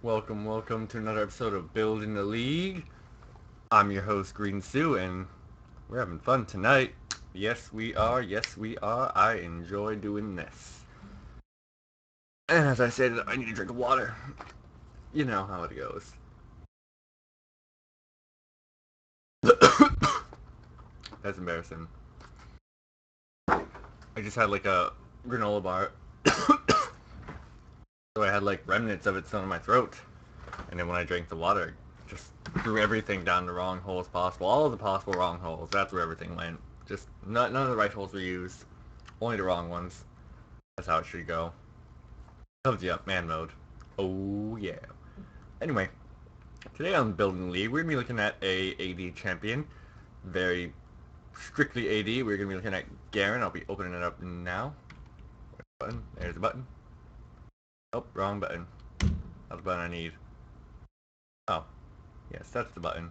welcome to another episode of Building the League. I'm your host, Green Sue, and we're having fun tonight. Yes, we are. Yes, we are. I enjoy doing this. And as I said, I need a drink of water. You know how it goes. That's embarrassing. I just had like a granola bar. So I had like remnants of it still in my throat. And then when I drank the water, just threw everything down the wrong holes possible. All of the possible wrong holes. That's where everything went. Just none of the right holes were used. Only the wrong ones. That's how it should go. Comes you up, man mode. Oh yeah. Anyway, today on Building League, we're gonna be looking at a AD champion. Very strictly AD. We're gonna be looking at Garen. I'll be opening it up now. Button. There's the button. Oh, wrong button. That's the button I need. Oh, yes, that's the button.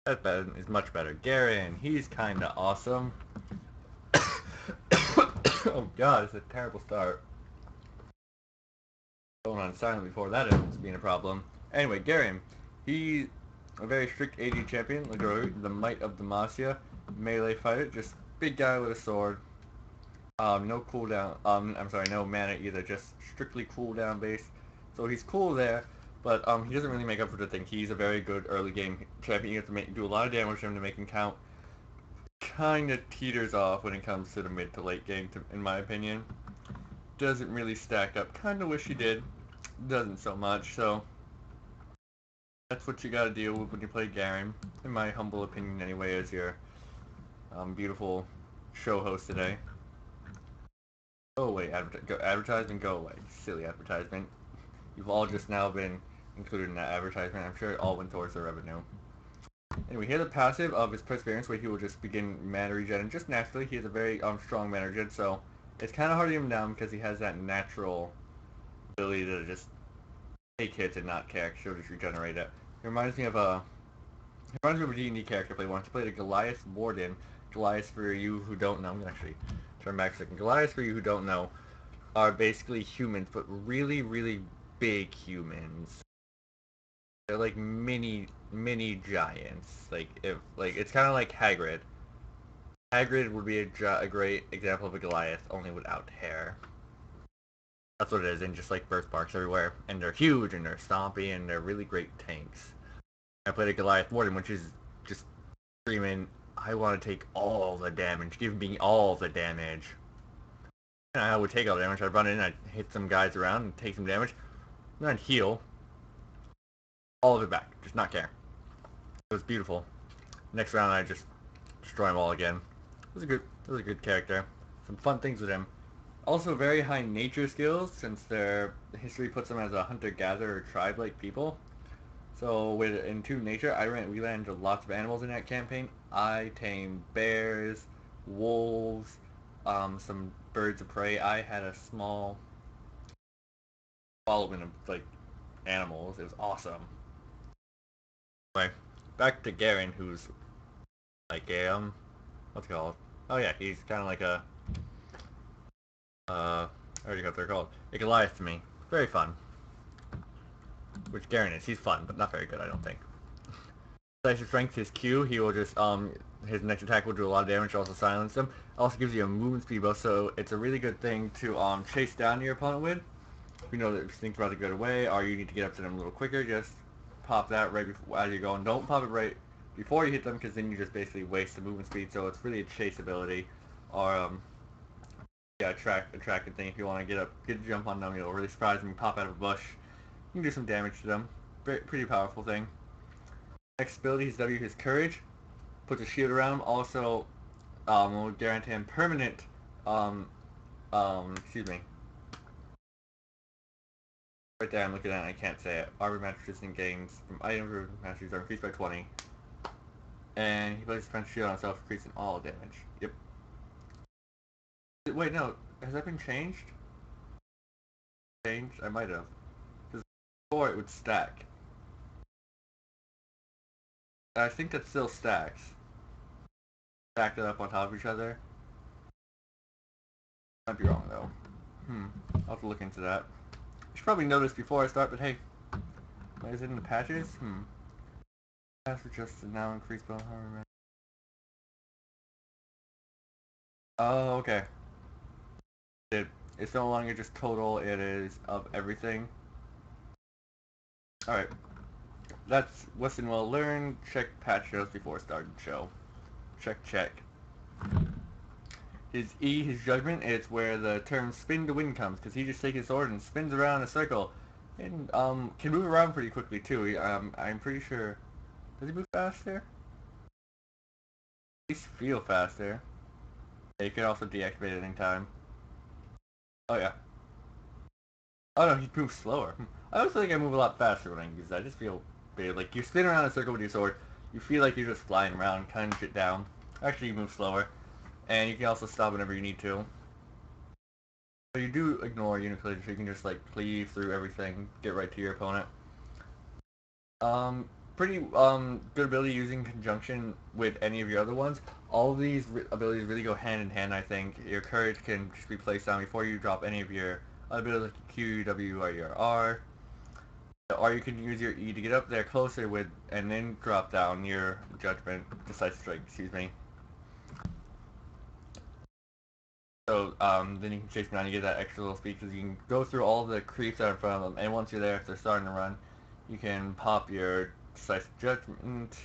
That button is much better. Garen, he's kinda awesome. Oh god, it's a terrible start. Going on silent before that ends up being a problem. Anyway, Garen, he's a very strict AD champion, like the Might of Demacia, melee fighter, just big guy with a sword. No cooldown. I'm sorry, no mana either, just strictly cooldown based. So he's cool there, but he doesn't really make up for the thing. He's a very good early game champion. You have to do a lot of damage to him to make him count. Kinda teeters off when it comes to the mid to late game, in my opinion. Doesn't really stack up. Kinda wish he did. Doesn't so much. So that's what you gotta deal with when you play Garen, in my humble opinion anyway, as your beautiful show host today. Go away, advertisement, go away. Silly advertisement. You've all just now been included in that advertisement. I'm sure it all went towards the revenue. Anyway, he has a passive of his Perseverance where he will just begin mana regen just naturally. He has a very strong mana regen, so it's kind of hard to get him down because he has that natural ability to just take hits and not care. He'll just regenerate it. It reminds me of a D&D character I played once. He played a Goliath Warden. Goliath, for you who don't know, I'm gonna actually turn back a second. Goliath, for you who don't know, are basically humans, but really, really big humans. They're like mini giants. It's kind of like Hagrid. Hagrid would be a great example of a Goliath, only without hair. That's what it is, and just like birthmarks everywhere. And they're huge, and they're stompy, and they're really great tanks. I played a Goliath Warden, which is just screaming, I want to take all the damage. Give me all the damage. And I would take all the damage. I'd run in, I'd hit some guys around, and take some damage. Then I'd heal all of it back. Just not care. It was beautiful. Next round, I just destroy them all again. It was a good character. Some fun things with him. Also, very high nature skills, since their history puts them as a hunter-gatherer tribe-like people. So, into nature, we ran into lots of animals in that campaign. I tamed bears, wolves, some birds of prey. I had a small following of like animals. It was awesome. Anyway, back to Garen, who's like a what's it called? Oh yeah, he's kind of like a I already got what they're called. A Goliath to me. Very fun. Which Garen is. He's fun, but not very good, I don't think. Extra strength, his Q, he will just his next attack will do a lot of damage, also silence them. Also gives you a movement speed boost, so it's a really good thing to chase down your opponent with. If you know that things about to get away, or you need to get up to them a little quicker, just pop that right before as you're going. Don't pop it right before you hit them, because then you just basically waste the movement speed. So it's really a chase ability, or yeah, attracting thing. If you want to get a jump on them, you'll really surprise them. Pop out of a bush, you can do some damage to them. Pretty powerful thing. Next ability, his W, his Courage, puts a shield around him. Also, will guarantee him permanent. Excuse me. Right there, I'm looking at it, I can't say it. Armor mattresses and gains from item masteries are increased by 20. And he places defense shield on himself, increasing all damage. Yep. Wait, no. Has that been changed? Changed? I might have. Because before it would stack. I think that still stacks. Stacked it up on top of each other. Might be wrong, though. I'll have to look into that. I should probably know this before I start, but hey, Is it in the patches? Pass adjusted now increased by how. Oh, okay. It's no longer just total, it is of everything. Alright. That's lesson well learned. Check patch notes before starting show. Check. His E, his judgment, it's where the term spin to win comes, because he just takes his sword and spins around in a circle. And can move around pretty quickly too. I'm pretty sure. Does he move faster? At least feel faster. Yeah, you can also deactivate it anytime. Oh yeah. Oh no, he moves slower. I also think I move a lot faster when I use that. I just feel big. Like you spin around in a circle with your sword, you feel like you're just flying around, cutting shit down. Actually, you move slower, and you can also stop whenever you need to. So you do ignore Uniclid, so you can just like cleave through everything, get right to your opponent. Pretty good ability using conjunction with any of your other ones. All of these abilities really go hand in hand. I think your courage can just be placed down before you drop any of your abilities like Q, W, or your R. Or you can use your E to get up there closer with, and then drop down your judgment, decisive strike. Excuse me. So then you can chase them down and get that extra little speed because you can go through all the creeps that are in front of them, and once you're there, if they're starting to run, you can pop your decisive judgment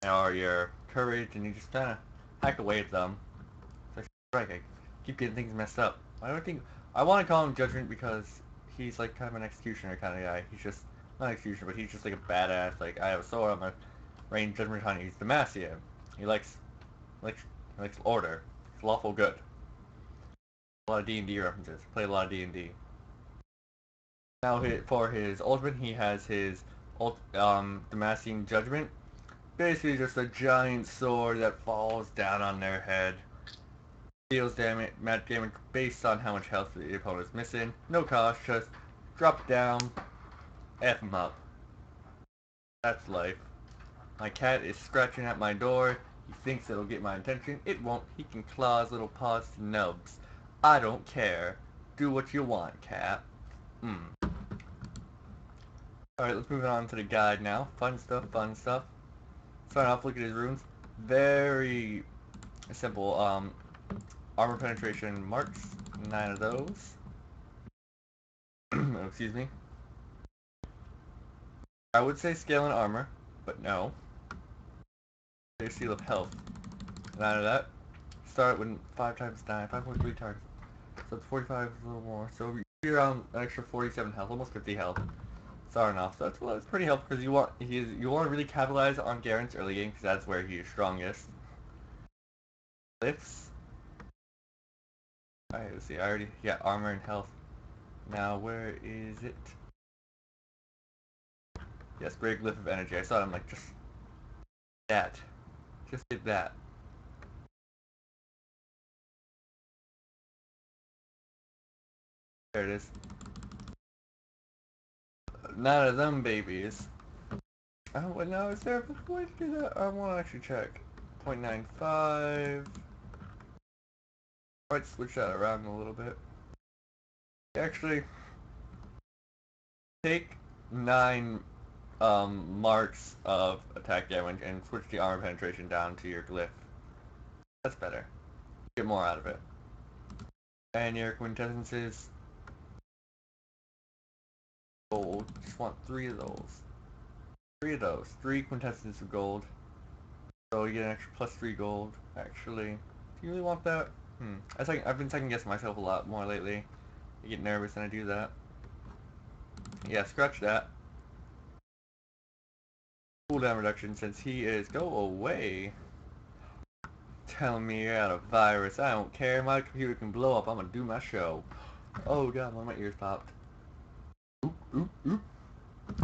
or your courage, and you just kind of hack away at them. So right, I keep getting things messed up. I don't think I want to call him judgment because he's like kind of an executioner kind of guy. He's just not an executioner, but he's just like a badass. Like I have a sword, I'm a range judgment hunter. He's Demacian. He likes he likes order. It's lawful good. A lot of D&D references. Played a lot of D&D. Now for his ultimate, he has his Demacian Judgment. Basically just a giant sword that falls down on their head. Deals magic damage based on how much health the opponent is missing. No cost, just drop down, F him up. That's life. My cat is scratching at my door. He thinks it'll get my attention. It won't. He can claw his little paws to nubs. I don't care. Do what you want, cat. Alright, let's move on to the guide now. Fun stuff. Starting off, look at his runes. Very simple. Armor penetration marks. 9 of those. Oh, excuse me. I would say scale and armor, but no. Say seal of health. 9 of that. Start with 5 times 9, 5.3 times. So it's 45, a little more. So you're around an extra 47 health, almost 50 health. Starting off, so that's pretty helpful because you want to really capitalize on Garen's early game because that's where he is strongest. Lifts. Alright, let's see. I already got armor and health. Now where is it? Yes, great glyph of energy. I saw it. I'm like just that. Just did that. There it is. None of them babies. Oh, but now is there a way to do that? I want to actually check. 0.95. Might switch that around a little bit. Actually, take 9 marks of attack damage and switch the armor penetration down to your glyph. That's better. Get more out of it. And your quintessences. Gold. Just want 3 of those. 3 of those. 3 quintessences of gold. So you get an extra plus 3 gold. Actually, do you really want that? I've been second guessing myself a lot more lately. I get nervous and I do that. Yeah, scratch that. Cooldown reduction since he is go away. Telling me you got a virus. I don't care. My computer can blow up. I'm gonna do my show. Oh god, one of my ears popped. Oop.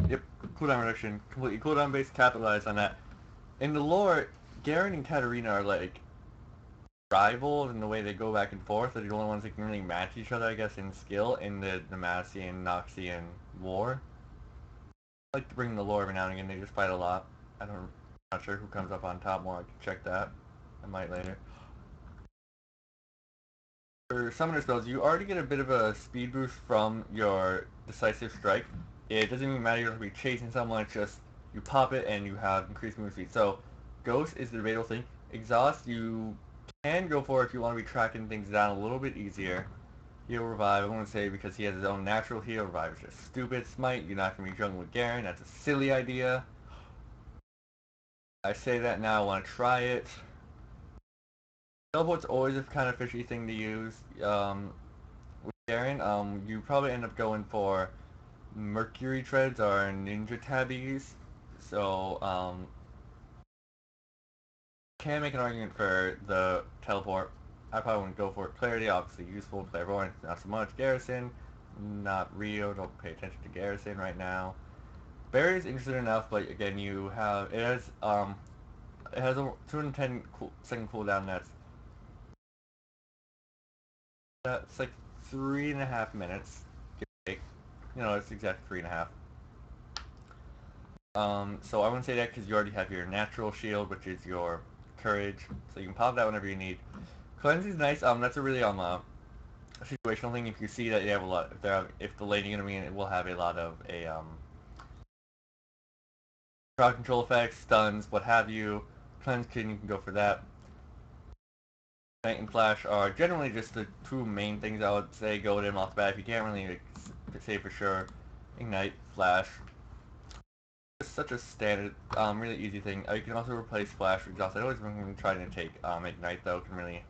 Yep, cooldown reduction. Completely cooldown based, capitalize on that. In the lore, Garen and Katarina are like rivals in the way they go back and forth. They're the only ones that can really match each other, I guess, in skill in the Demacian-Noxian war. I like to bring the lore every now and again. They just fight a lot. I'm not sure who comes up on top more. I can check that. I might later. For summoner spells, you already get a bit of a speed boost from your decisive strike. It doesn't even matter, you don't have to be chasing someone, it's just you pop it and you have increased move speed. So Ghost is the debatable thing. Exhaust you can go for if you want to be tracking things down a little bit easier. Heal Revive, I want to say because he has his own natural heal. Revive is just stupid. Smite, you're not going to be jungling with Garen, that's a silly idea. I say that now, I want to try it. Teleport's always a kind of fishy thing to use. With Garen, you probably end up going for Mercury Treads or Ninja Tabbies. So, can make an argument for the teleport. I probably wouldn't go for it. Clarity, obviously useful. Clairvoyance, not so much. Garrison, not real. Don't pay attention to Garrison right now. Barry is interesting enough, but again, it has a 210-second cooldown. That's like 3.5 minutes. Give or take. You know, it's exactly 3.5. So I wouldn't say that because you already have your natural shield, which is your courage, so you can pop that whenever you need. Cleanse is nice. That's a really situational thing. If you see that you have a lot, if the lane you're gonna be in, it will have a lot of crowd control effects, stuns, what have you. Cleanse you can go for that. Ignite and Flash are generally just the two main things I would say go with him off the bat. If you can't really say for sure, Ignite, Flash. It's such a standard, really easy thing. You can also replace Flash with Exhaust. I always recommend trying to take Ignite though, can really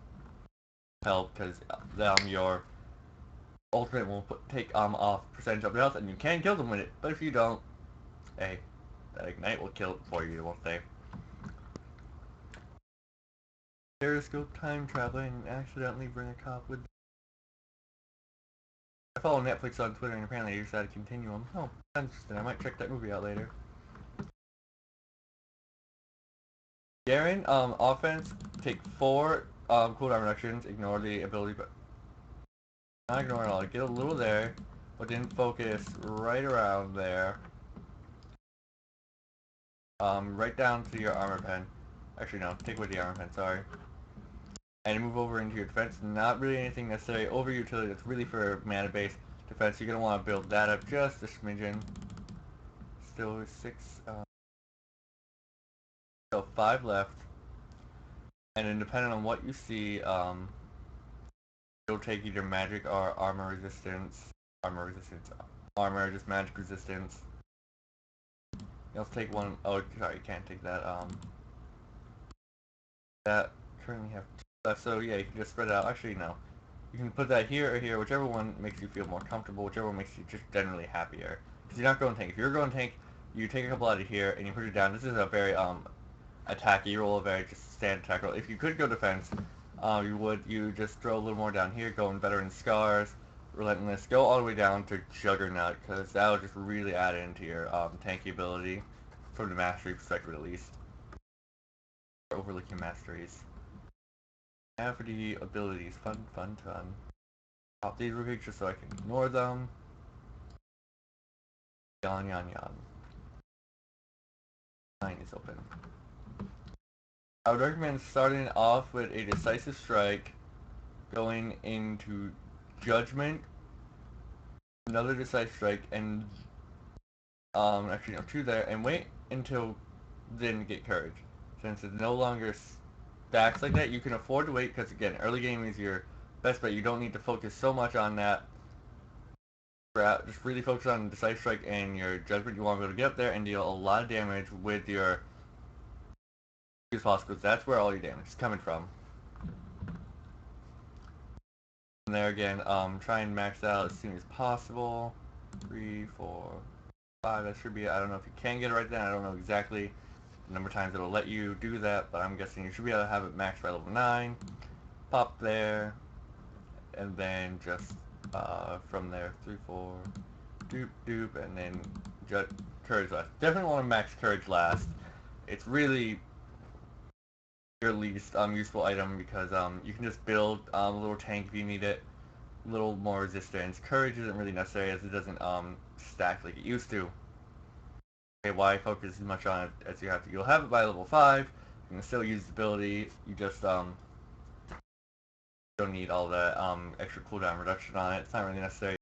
help because your ultimate will take off percentage of health and you can kill them with it. But if you don't, hey, that Ignite will kill it for you, won't they? There's go time traveling and accidentally bring a cop with. I follow Netflix on Twitter and apparently they decided to continue them. Oh, that's interesting. I might check that movie out later. Garen, offense, take 4 cooldown reductions, ignore the ability, but not ignore it all. Get a little there, but then focus right around there. Right down to your armor pen. Actually, no, take away the armor pen, sorry. And move over into your defense. Not really anything necessary over utility, that's really for mana-based defense. You're going to want to build that up just a smidgen. Still 6, still 5 left. And then depending on what you see, it'll take either magic or armor resistance. Armor, just magic resistance. You'll take one. Oh, sorry, you can't take that. That currently have 2 left, so yeah, you can just spread it out. Actually, no. You can put that here or here, whichever one makes you feel more comfortable, whichever one makes you just generally happier. Because you're not going tank. If you're going tank, you take a couple out of here and you put it down. This is a very attacky roll, a very just standard attack roll. If you could go defense, you just throw a little more down here, go in Veteran Scars, Relentless, go all the way down to Juggernaut, because that will just really add into your tanky ability, from the mastery perspective at least. Overlooking masteries. Now for the abilities, fun. Pop these real quick just so I can ignore them. Yan. Line is open. I would recommend starting off with a decisive strike, going into Judgment, another decisive strike, and actually no, 2 there, and wait until then get courage. Since it's no longer stacks like that, you can afford to wait because again, early game is your best bet. You don't need to focus so much on that. Just really focus on decisive strike and your Judgment. You want to be able to get up there and deal a lot of damage with your possible, because that's where all your damage is coming from. And there again, try and max out as soon as possible. 3, 4, 5, that should be it. I don't know if you can get it right then. I don't know exactly the number of times it'll let you do that, but I'm guessing you should be able to have it maxed by level 9. Pop there, and then just from there, 3, 4, doop, and then courage last. Definitely want to max courage last. It's really your least useful item because you can just build a little tank if you need it, a little more resistance. Courage isn't really necessary as it doesn't stack like it used to. Okay, why focus as much on it as you have to? You'll have it by level 5. You can still use the ability. You just don't need all that extra cooldown reduction on it. It's not really necessary.